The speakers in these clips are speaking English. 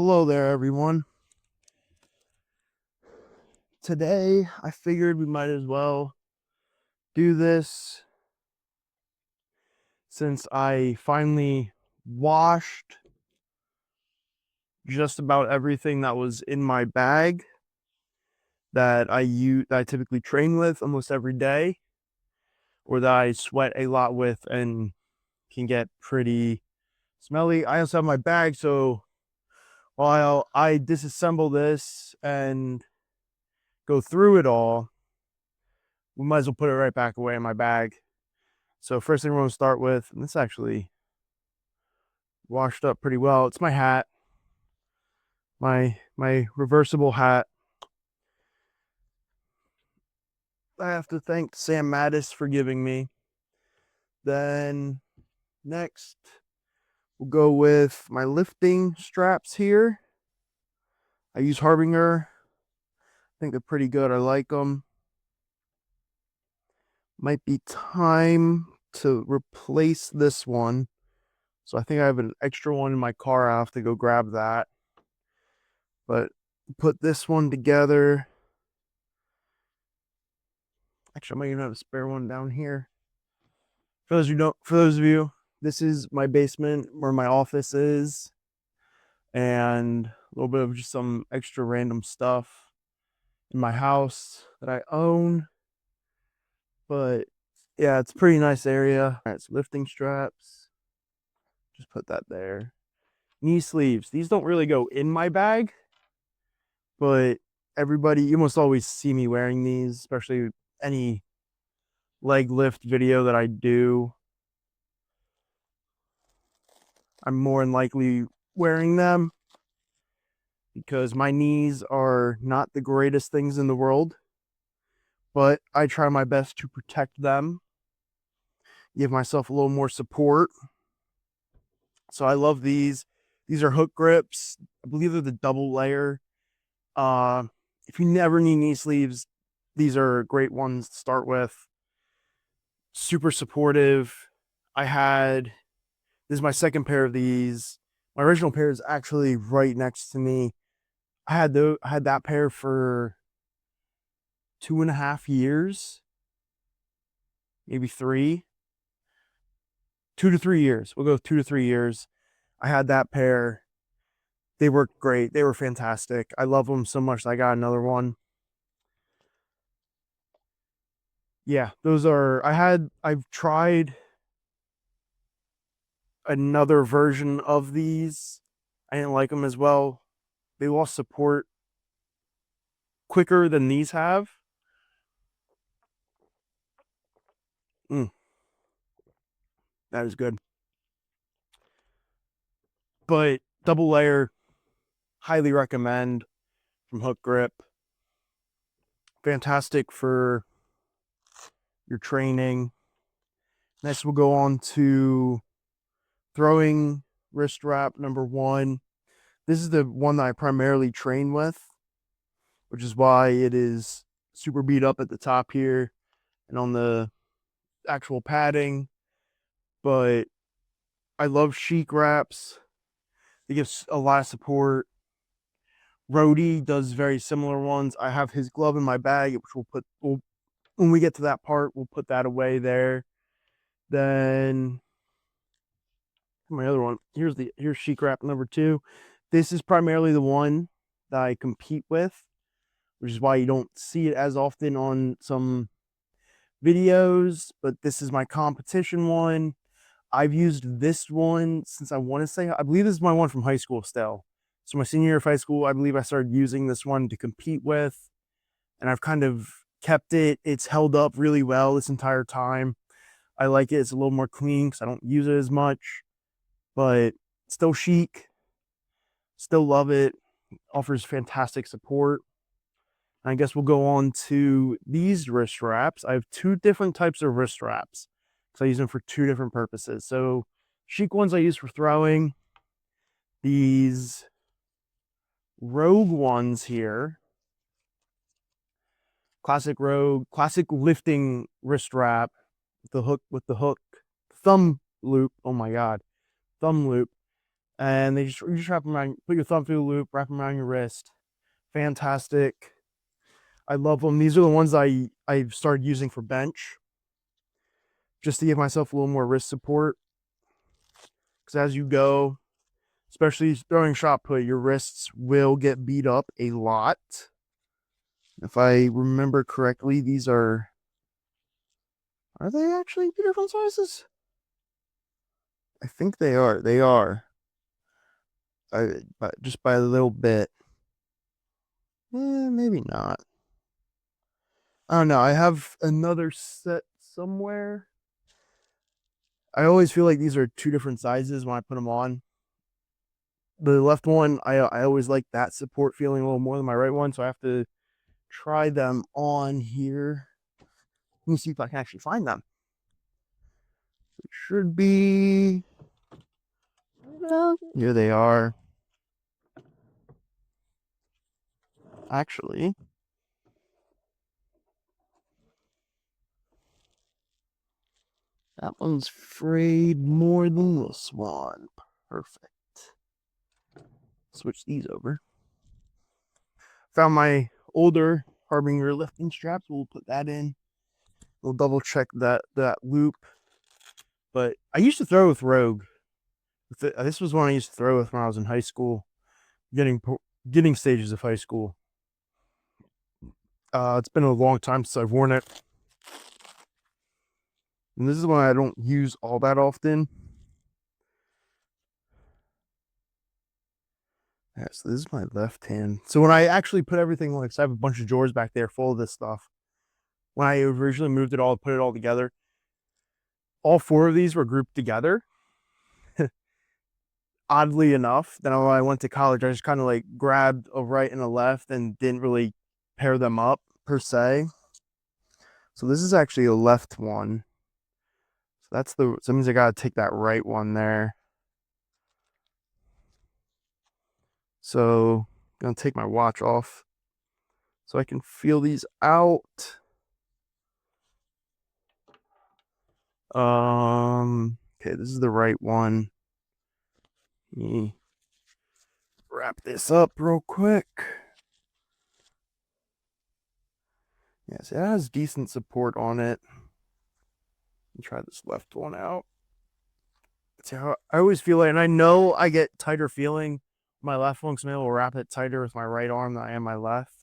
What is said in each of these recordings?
Hello there, everyone. Today, I figured we might as well do this since I finally washed just about everything that was in my bag that I typically train with almost every day, or that I sweat a lot with and can get pretty smelly. I also have my bag, so while I disassemble this and go through it all, we might as well put it right back away in my bag. So first thing we're going to start with, and this actually washed up pretty well. It's my hat, my reversible hat. I have to thank Sam Mattis for giving me. Then next, we'll go with my lifting straps here. I use Harbinger. I think they're pretty good. I like them. Might be time to replace this one. So I think I have an extra one in my car. I have to go grab that. But put this one together. Actually, I might even have a spare one down here. For those of you, this is my basement where my office is, and a little bit of just some extra random stuff in my house that I own. But yeah, it's a pretty nice area. All right, so lifting straps. Just put that there. Knee sleeves. These don't really go in my bag, but you almost always see me wearing these, especially any leg lift video that I do. I'm more than likely wearing them because my knees are not the greatest things in the world, but I try my best to protect them, give myself a little more support. So I love these. These are hook grips. I believe they're the double layer. If you never need knee sleeves, these are great ones to start with. Super supportive. This is my second pair of these. My original pair is actually right next to me. I had that pair for 2.5 years, maybe 2 to 3 years. We'll go 2 to 3 years. I had that pair. They worked great. They were fantastic. I love them so much that I got another one. Yeah, I've tried another version of these. I didn't like them as well. They lost support quicker than these have. That is good. But double layer, highly recommend, from Hook Grip. Fantastic for your training. Next, we'll go on to throwing wrist wrap number 1. This is the one that I primarily train with, which is why it is super beat up at the top here and on the actual padding. But I love Chic wraps. They give a lot of support. Rody does very similar ones. I have his glove in my bag, which when we get to that part, we'll put that away there. Then my other one, here's Chic wrap number 2. This is primarily the one that I compete with, which is why you don't see it as often on some videos, but this is my competition one. I've used this one since I believe this is my one from high school still. So my senior year of high school, I believe I started using this one to compete with, and I've kind of kept it. It's held up really well this entire time. I like it. It's a little more clean because I don't use it as much, but still chic. Still love it. Offers fantastic support. I guess we'll go on to these wrist wraps. I have 2 different types of wrist wraps because I use them for 2 different purposes. So Chic ones I use for throwing. These Rogue ones here, classic lifting wrist wrap with the hook thumb loop. Oh my god, thumb loop. And you just wrap them around, put your thumb through the loop, wrap them around your wrist. Fantastic. I love them. These are the ones I've started using for bench, just to give myself a little more wrist support. Because as you go, especially throwing shot put, your wrists will get beat up a lot. If I remember correctly, these are they actually two different sizes? I think they are. They are. But just by a little bit. Maybe not. I don't know. I have another set somewhere. I always feel like these are two different sizes when I put them on. The left one, I always like that support feeling a little more than my right one, so I have to try them on here. Let me see if I can actually find them. It should be. Here they are. Actually, that one's frayed more than this one. Perfect. Switch these over. Found my older Harbinger lifting straps. We'll put that in. We'll double check that loop. But I used to throw with Rogue. This was one I used to throw with when I was in high school, getting stages of high school. It's been a long time since I've worn it. And this is one I don't use all that often. Yeah, so this is my left hand. So when I actually put everything, like, so I have a bunch of drawers back there full of this stuff. When I originally moved it all, put it all together, all four of these were grouped together. Oddly enough, then when I went to college, I just kind of like grabbed a right and a left and didn't really pair them up per se. So this is actually a left one. So that means I gotta take that right one there. So I'm gonna take my watch off so I can feel these out. Okay, this is the right one. Let me wrap this up real quick. Yes, it has decent support on it. Let me try this left one out. See how I always feel like, and I know I get tighter feeling my left one because I'm able to wrap it tighter with my right arm than I am my left.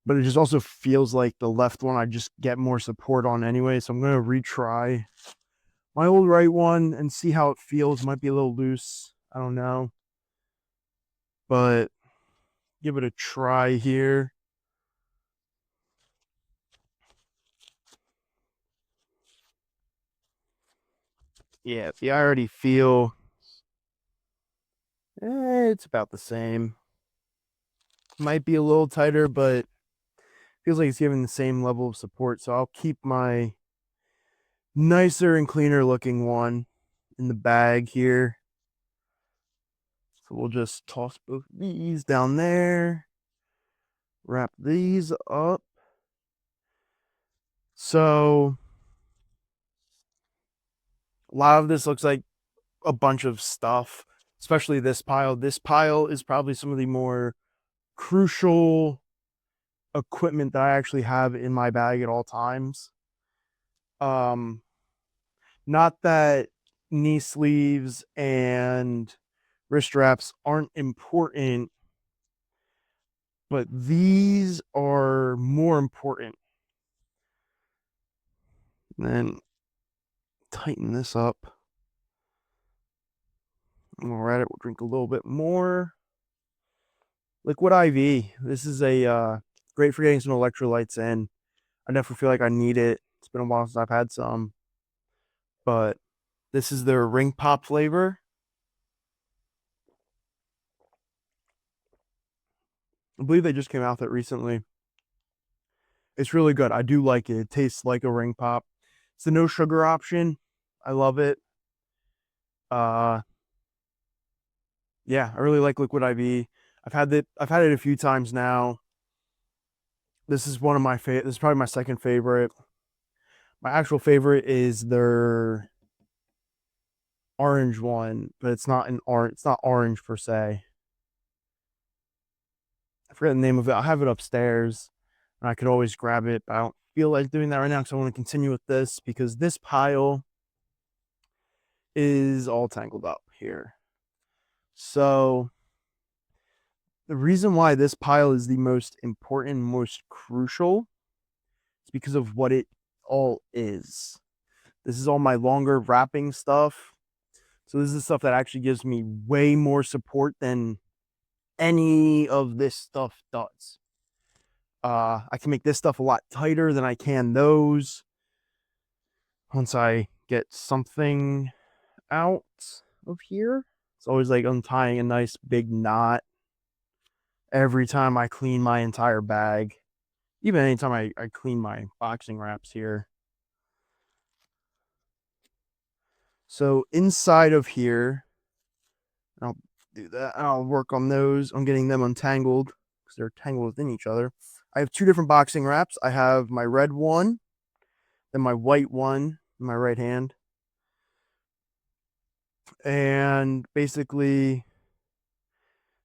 But it just also feels like the left one I just get more support on anyway. So I'm going to retry my old right one and see how it feels. Might be a little loose. I don't know. But give it a try here. Yeah, see, I already feel it's about the same. Might be a little tighter, but feels like it's giving the same level of support. So I'll keep my nicer and cleaner looking one in the bag here. So we'll just toss both these down there. Wrap these up. So a lot of this looks like a bunch of stuff, especially this pile. This pile is probably some of the more crucial equipment that I actually have in my bag at all times. Not that knee sleeves and wrist straps aren't important, but these are more important. And then tighten this up. And we'll at it. We'll drink a little bit more. Liquid IV. This is a great for getting some electrolytes in. I definitely feel like I need it. It's been a while since I've had some. But this is their ring pop flavor. I believe they just came out with it recently. It's really good. I do like it. It tastes like a ring pop. It's the no sugar option. I love it. Yeah, I really like Liquid IV. I've had it a few times now. This is one of my favorite. This is probably my second favorite. My actual favorite is their orange one, but it's not an orange. It's not orange per se. I forget the name of it. I have it upstairs, and I could always grab it. But I don't feel like doing that right now because I want to continue with this because this pile is all tangled up here. So the reason why this pile is the most important, most crucial, is because of what it all is. This is all my longer wrapping stuff. So this is stuff that actually gives me way more support than any of this stuff does. I can make this stuff a lot tighter than I can those. Once I get something out of here, it's always like untying a nice big knot every time I clean my entire bag. Even anytime I clean my boxing wraps here. So inside of here, I'll do that. I'll work on those, on getting them untangled because they're tangled within each other. I have two different boxing wraps. I have my red one, then my white one in my right hand. And basically,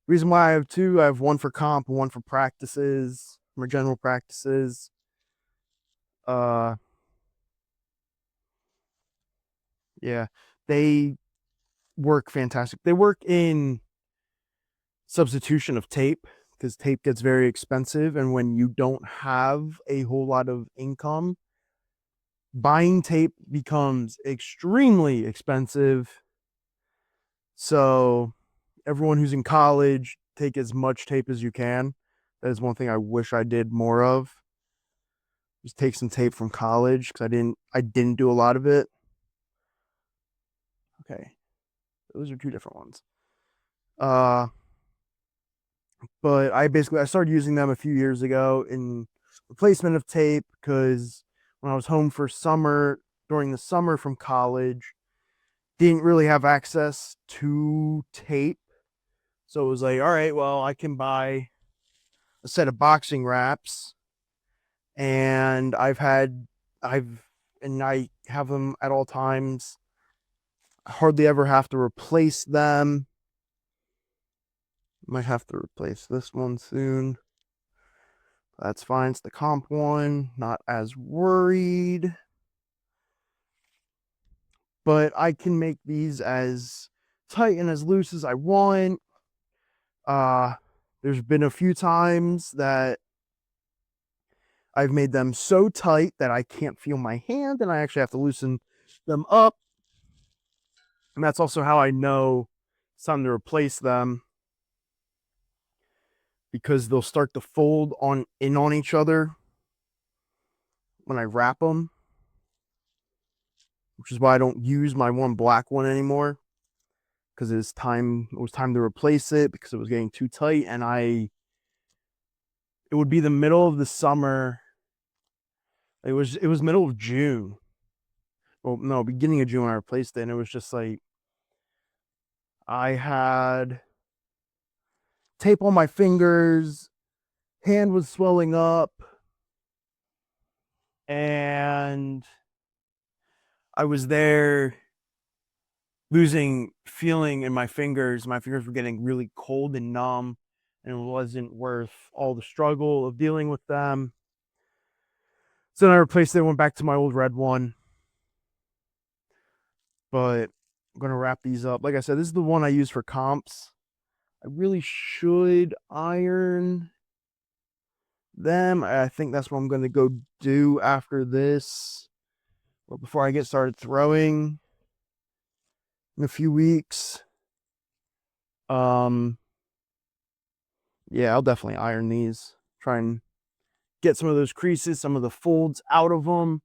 the reason why I have two, I have one for comp and one for practices, my general practices. Yeah, they work fantastic. They work in substitution of tape because tape gets very expensive, and when you don't have a whole lot of income, buying tape becomes extremely expensive. So everyone who's in college, take as much tape as you can. That is one thing I wish I did more of. Just take some tape from college because I didn't do a lot of it. Okay, those are two different ones. Uh, but I started using them a few years ago in replacement of tape because when I was home for summer during the summer from college, didn't really have access to tape. So it was like, all right, well, I can buy a set of boxing wraps and I have them at all times. I hardly ever have to replace them. Might have to replace this one soon. That's fine. It's the comp one. Not as worried. But I can make these as tight and as loose as I want. There's been a few times that I've made them so tight that I can't feel my hand and I actually have to loosen them up. And that's also how I know it's time to replace them because they'll start to fold on each other when I wrap them, which is why I don't use my one black one anymore because it was time to replace it because it was getting too tight and it would be the middle of the summer. It was middle of June. Well, no, beginning of June when I replaced it, and it was just like I had tape on my fingers, hand was swelling up, and I was there losing feeling in my fingers. My fingers were getting really cold and numb, and it wasn't worth all the struggle of dealing with them. So then I replaced it, went back to my old red one. But I'm gonna wrap these up. Like I said, this is the one I use for comps. I really should iron them. I think that's what I'm gonna go do after this. Well, before I get started throwing in a few weeks. Um, yeah, I'll definitely iron these. Try and get some of those creases, some of the folds out of them.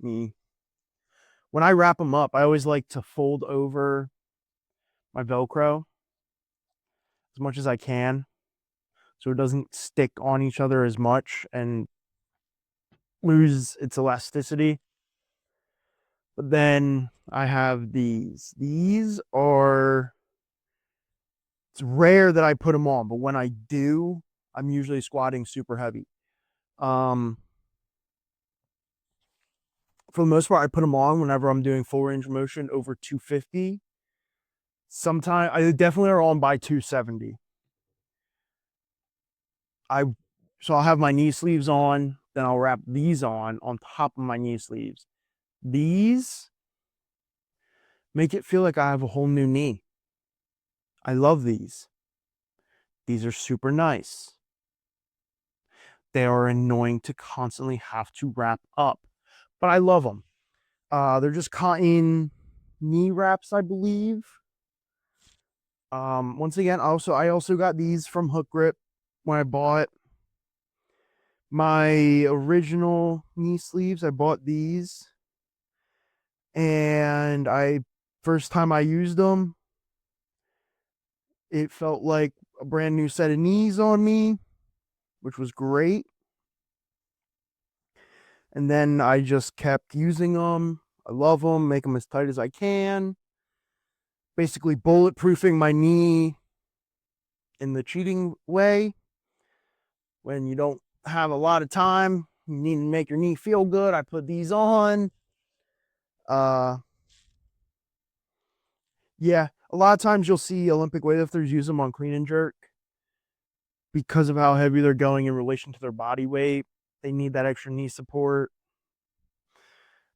When I wrap them up, I always like to fold over my Velcro as much as I can so it doesn't stick on each other as much and lose its elasticity. But then I have these. These are, it's rare that I put them on, but when I do, I'm usually squatting super heavy. Um, For the most part, I put them on whenever I'm doing full range of motion over 250. Sometimes I definitely are on by 270. So I'll have my knee sleeves on, then I'll wrap these on top of my knee sleeves. These make it feel like I have a whole new knee. I love these. These are super nice. They are annoying to constantly have to wrap up, but I love them. They're just cotton knee wraps, I believe. Once again, I also got these from Hook Grip when I bought my original knee sleeves. I bought these, and first time I used them, it felt like a brand new set of knees on me, which was great. And then I just kept using them. I love them, make them as tight as I can. Basically bulletproofing my knee in the cheating way. When you don't have a lot of time, you need to make your knee feel good, I put these on. Yeah, a lot of times you'll see Olympic weightlifters use them on clean and jerk because of how heavy they're going in relation to their body weight. They need that extra knee support.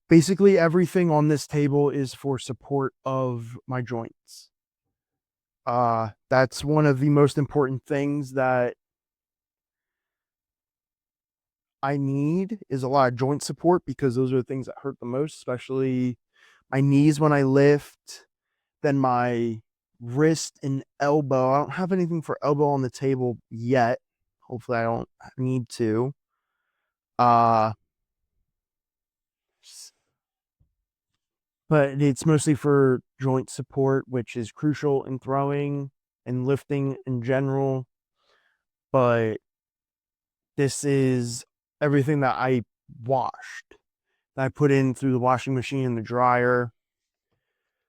Basically, everything on this table is for support of my joints. That's one of the most important things that I need, is a lot of joint support, because those are the things that hurt the most, especially my knees when I lift, then my wrist and elbow. I don't have anything for elbow on the table yet. Hopefully I don't need to. But it's mostly for joint support, which is crucial in throwing and lifting in general. But this is everything that I washed, that I put in through the washing machine and the dryer.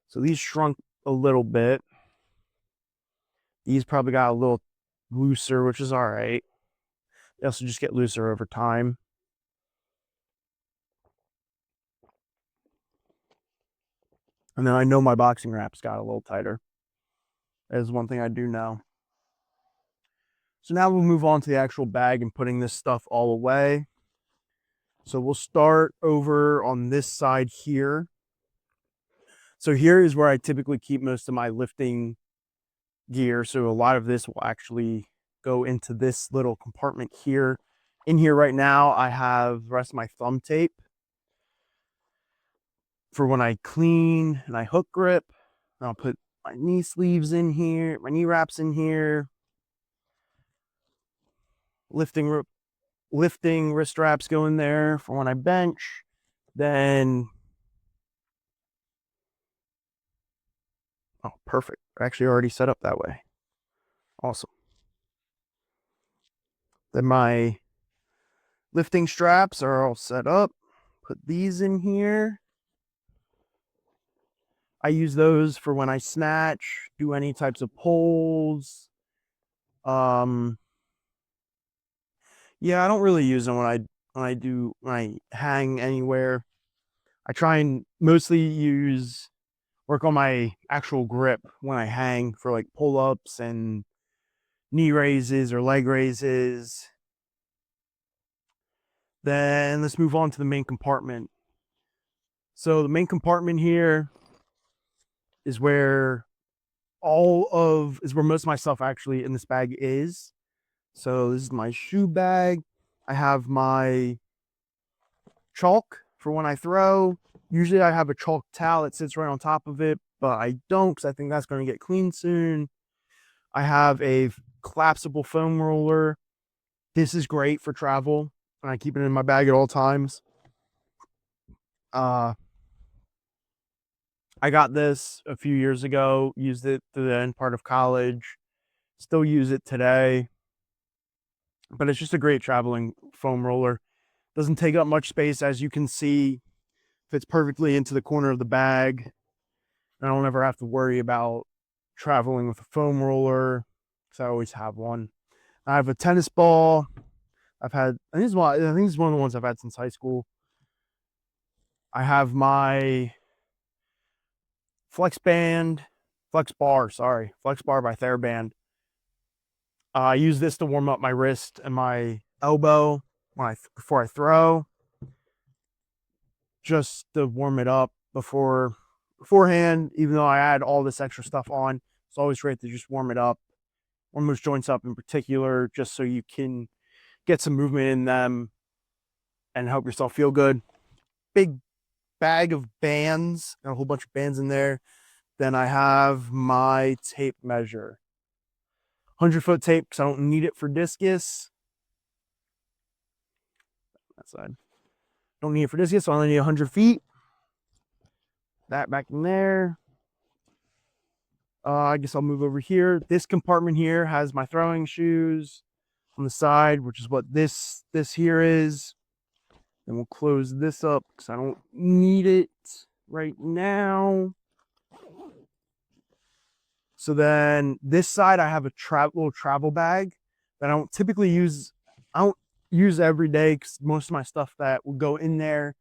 So these shrunk a little bit. These probably got a little looser, which is all right. They also just get looser over time. And then I know my boxing wraps got a little tighter. That is one thing I do know. So now we'll move on to the actual bag and putting this stuff all away. So we'll start over on this side here. So here is where I typically keep most of my lifting gear. So a lot of this will actually go into this little compartment here. In here right now, I have the rest of my thumb tape for when I clean and I hook grip. And I'll put my knee sleeves in here, my knee wraps in here, lifting wrist wraps go in there for when I bench. Then, oh, perfect. Actually already set up that way. Awesome. Then my lifting straps are all set up. Put these in here. I use those for when I snatch, do any types of pulls. Yeah, I don't really use them when I hang anywhere. I try and mostly work on my actual grip when I hang for like pull-ups and knee raises or leg raises. Then let's move on to the main compartment. So the main compartment here is where most of my stuff actually in this bag is. So this is my shoe bag. I have my chalk for when I throw. Usually I have a chalk towel that sits right on top of it, but I don't, because I think that's going to get clean soon. I have a collapsible foam roller. This is great for travel, and I keep it in my bag at all times. I got this a few years ago, used it through the end part of college, still use it today. But it's just a great traveling foam roller. Doesn't take up much space, as you can see. Fits perfectly into the corner of the bag. I don't ever have to worry about traveling with a foam roller, because I always have one. I have a tennis ball. I think this is one of the ones I've had since high school. I have my flex bar by TheraBand. I use this to warm up my wrist and my elbow before I throw, just to warm it up beforehand. Even though I add all this extra stuff on, it's always great to just warm it up, warm those joints up in particular, just so you can get some movement in them and help yourself feel good. Big bag of bands, got a whole bunch of bands in there. Then I have my tape measure, 100-foot tape, because I don't need it for discus. That side, don't need it for discus, so I only need 100 feet. That back in there. I guess I'll move over here. This compartment here has my throwing shoes on the side, which is what this here is. Then we'll close this up because I don't need it right now. So then this side, I have a little travel bag that I don't typically use. I don't use every day because most of my stuff that will go in there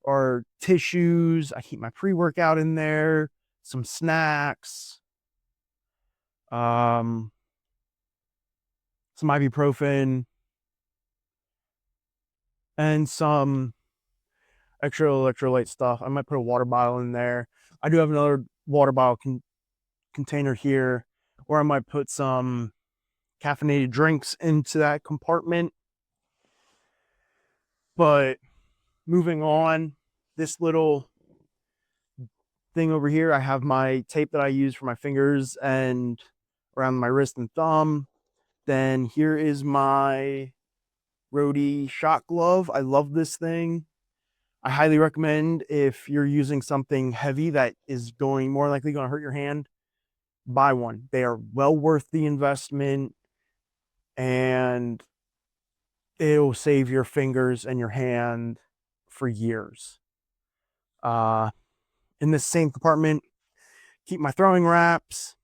are tissues. I keep my pre-workout in there, some snacks, some ibuprofen, and some extra electrolyte stuff. I might put a water bottle in there. I do have another water bottle container here, or I might put some caffeinated drinks into that compartment. But moving on, this little thing over here, I have my tape that I use for my fingers and around my wrist and thumb. Then here is my Rhodey shot glove. I love this thing. I highly recommend, if you're using something heavy that is more likely going to hurt your hand, buy one. They are well worth the investment, and it'll save your fingers and your hand for years. In this same compartment, keep my throwing wraps.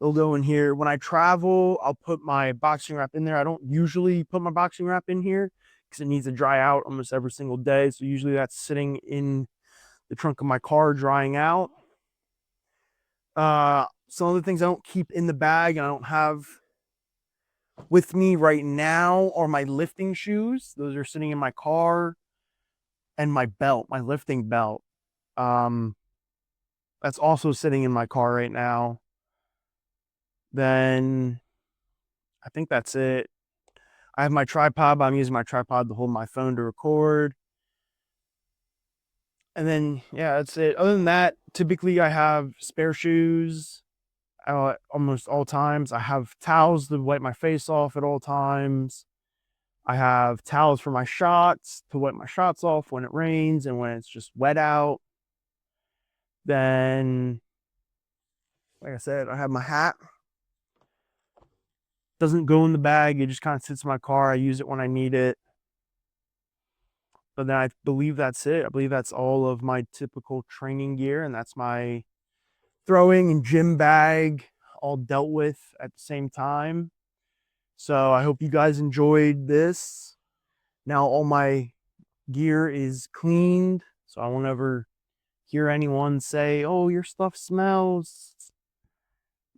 They'll go in here. When I travel, I'll put my boxing wrap in there. I don't usually put my boxing wrap in here because it needs to dry out almost every single day. So usually that's sitting in the trunk of my car drying out. Some of the things I don't keep in the bag and I don't have with me right now are my lifting shoes. Those are sitting in my car, and my belt, my lifting belt. That's also sitting in my car right now. Then I think that's it. I have my tripod, but I'm using my tripod to hold my phone to record. And then, yeah, that's it. Other than that, typically I have spare shoes almost all times. I have towels to wipe my face off at all times. I have towels for my shots to wipe my shots off when it rains and when it's just wet out. Then, like I said, I have my hat. Doesn't go in the bag. It just kind of sits in my car. I use it when I need it. But then I believe that's it. I believe that's all of my typical training gear, and that's my throwing and gym bag all dealt with at the same time. So I hope you guys enjoyed this. Now all my gear is cleaned, so I won't ever hear anyone say, "Oh, your stuff smells."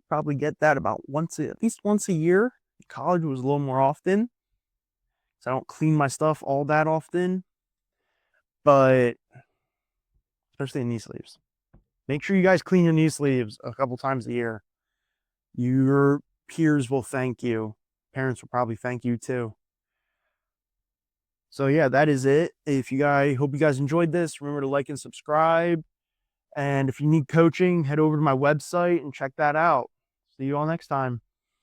Probably get that about at least once a year. College was a little more often, so I don't clean my stuff all that often. But especially in knee sleeves, make sure you guys clean your knee sleeves a couple times a year. Your peers will thank you. Parents will probably thank you too. So yeah, that is it. Hope you guys enjoyed this. Remember to like and subscribe. And if you need coaching, head over to my website and check that out. See you all next time.